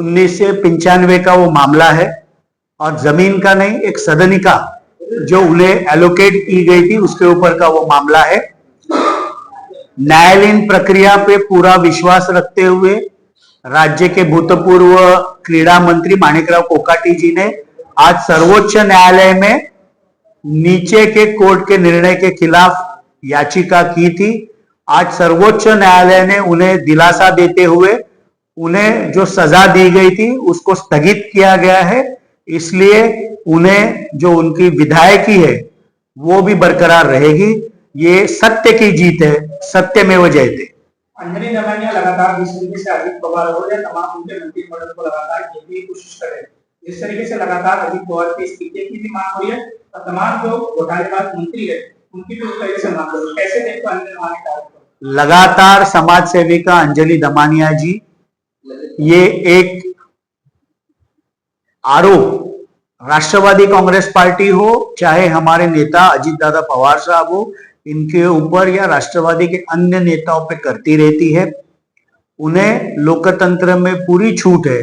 1995 का वो मामला है और जमीन का नहीं, एक सदनिका जो उन्हें एलोकेट की गई थी उसके ऊपर का वो मामला है। न्यायालयीन प्रक्रिया पे पूरा विश्वास रखते हुए राज्य के भूतपूर्व क्रीड़ा मंत्री माणिकराव कोकाटी जी ने आज सर्वोच्च न्यायालय में नीचे के कोर्ट के निर्णय के खिलाफ याचिका की थी। आज सर्वोच्च न्यायालय ने उन्हें दिलासा देते हुए उन्हें जो सजा दी गई थी उसको स्थगित किया गया है, इसलिए उन्हें जो उनकी विधायकी है वो भी बरकरार रहेगी। ये सत्य की जीत है, सत्यमेव जयते। अंजलि दमानिया लगातार जिस तरीके से अजित पवार हो या तमाम उनके मंत्रिमंडल को लगातार ये भी कोशिश कर रहे हैं, जिस तरीके से लगातार अजित पवार के इस्तीफे की भी मांग हो रही है और तमाम जो घोटालेबाज मंत्री है उनकी भी उस तरीके से मांग हो रही है, कैसे देखो अंजलि दमानिया? लगातार समाज सेविका अंजलि दमानिया जी ये एक आरोप राष्ट्रवादी कांग्रेस पार्टी हो चाहे हमारे नेता अजित दादा पवार साहब हो, इनके ऊपर या राष्ट्रवादी के अन्य नेताओं पे करती रहती है। उन्हें लोकतंत्र में पूरी छूट है।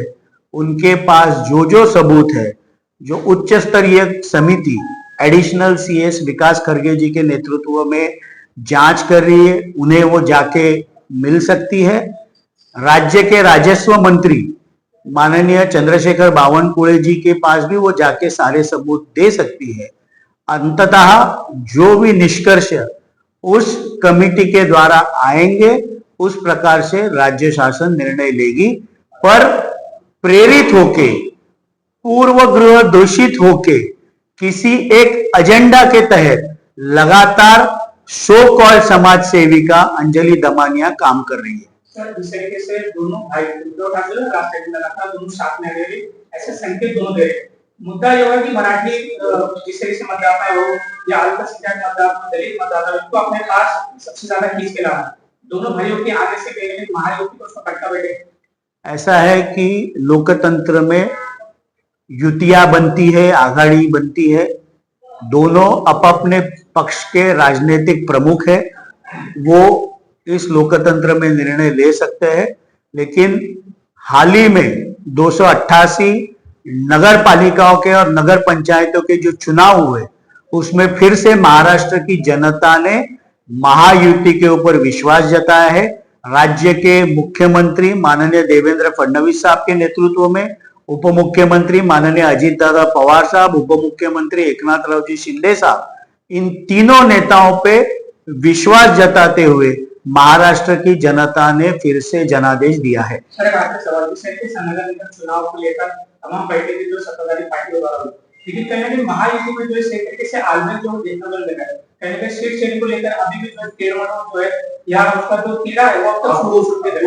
उनके पास जो सबूत है, जो उच्च स्तरीय समिति एडिशनल सीएस विकास खरगे जी के नेतृत्व में जांच कर रही है, उन्हें वो जाके मिल सकती है। राज्य के राजस्व मंत्री माननीय चंद्रशेखर बावनकुळे जी के पास भी वो जाके सारे सबूत दे सकती है। अंततः जो भी निष्कर्ष उस कमिटी के द्वारा आएंगे उस प्रकार से राज्य शासन निर्णय लेगी, पर प्रेरित होके, पूर्वग्रह दूषित होके किसी एक एजेंडा के तहत लगातार सो कॉल समाज सेविका अंजलि दमानिया काम कर रही है। सर, जिस तरीके से दोनों भाई उद्धव ठाकरे और राज ठाकरे लगातार दोनों साथ में रह रहे, ऐसे संकेत दोनों दे रहे। मुद्दा यह है कि मराठी जिस तरीके से मतदाता हो या अल्पसंख्यक मतदाता, दलित मतदाता, उसको अपने पास सबसे ज्यादा खींच के लाना, दोनों भाइयों के आगे से पहले महायुति को उसका पट्टा बैठे। ऐसा है कि लोकतंत्र में युतियां बनती है, आघाड़ी बनती है, दोनों अपने पक्ष के राजनीतिक प्रमुख है, वो इस लोकतंत्र में निर्णय ले सकते हैं। लेकिन हाल ही में 288 नगर पालिकाओं के और नगर पंचायतों के जो चुनाव हुए उसमें फिर से महाराष्ट्र की जनता ने महायुति के ऊपर विश्वास जताया है। राज्य के मुख्यमंत्री माननीय देवेंद्र फडणवीस साहब के नेतृत्व में, उप मुख्यमंत्री माननीय अजित दादा पवार साहब, उप मुख्यमंत्री एकनाथराव जी शिंदे साहब, इन तीनों नेताओं पे विश्वास जताते हुए महाराष्ट्र की जनता ने फिर से जनादेश दिया है। सर, आपके सवाल नगर निगम चुनाव को लेकर तमाम पार्टी की जो सत्ताधारी पार्टियों द्वारा, लेकिन कहीं ना कहीं महायुति में जो इस तरीके से आलमेल जो देखने को मिल रहा है, कहीं ना कहीं सीट शेयरिंग को लेकर अभी भी जो केरवणों जो है या उसका जो कीड़ा है वो अब तक शुरू हो चुके थे।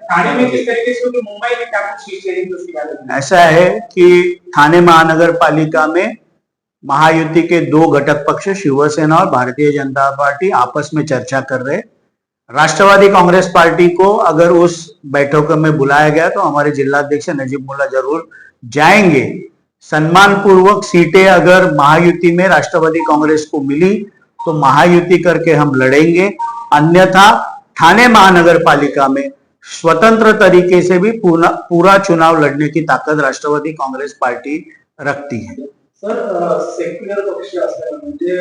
थाने में किस तरीके से, क्योंकि मुंबई में क्या कुछ सीट शेयरिंग उसकी बात है? ऐसा है कि थाने महानगर पालिका में महायुति के दो घटक पक्ष शिवसेना और भारतीय जनता पार्टी आपस में चर्चा कर रहे। राष्ट्रवादी कांग्रेस पार्टी को अगर उस बैठक में बुलाया गया तो हमारे जिलाध्यक्ष नजीब मुल्ला जरूर जाएंगे। सम्मान पूर्वक सीटें अगर महायुति में राष्ट्रवादी कांग्रेस को मिली तो महायुति करके हम लड़ेंगे, अन्यथा थाने महानगर पालिका में स्वतंत्र तरीके से भी पूरा चुनाव लड़ने की ताकत राष्ट्रवादी कांग्रेस पार्टी रखती है। सर, सेक्युलर पक्ष असल्याने म्हणजे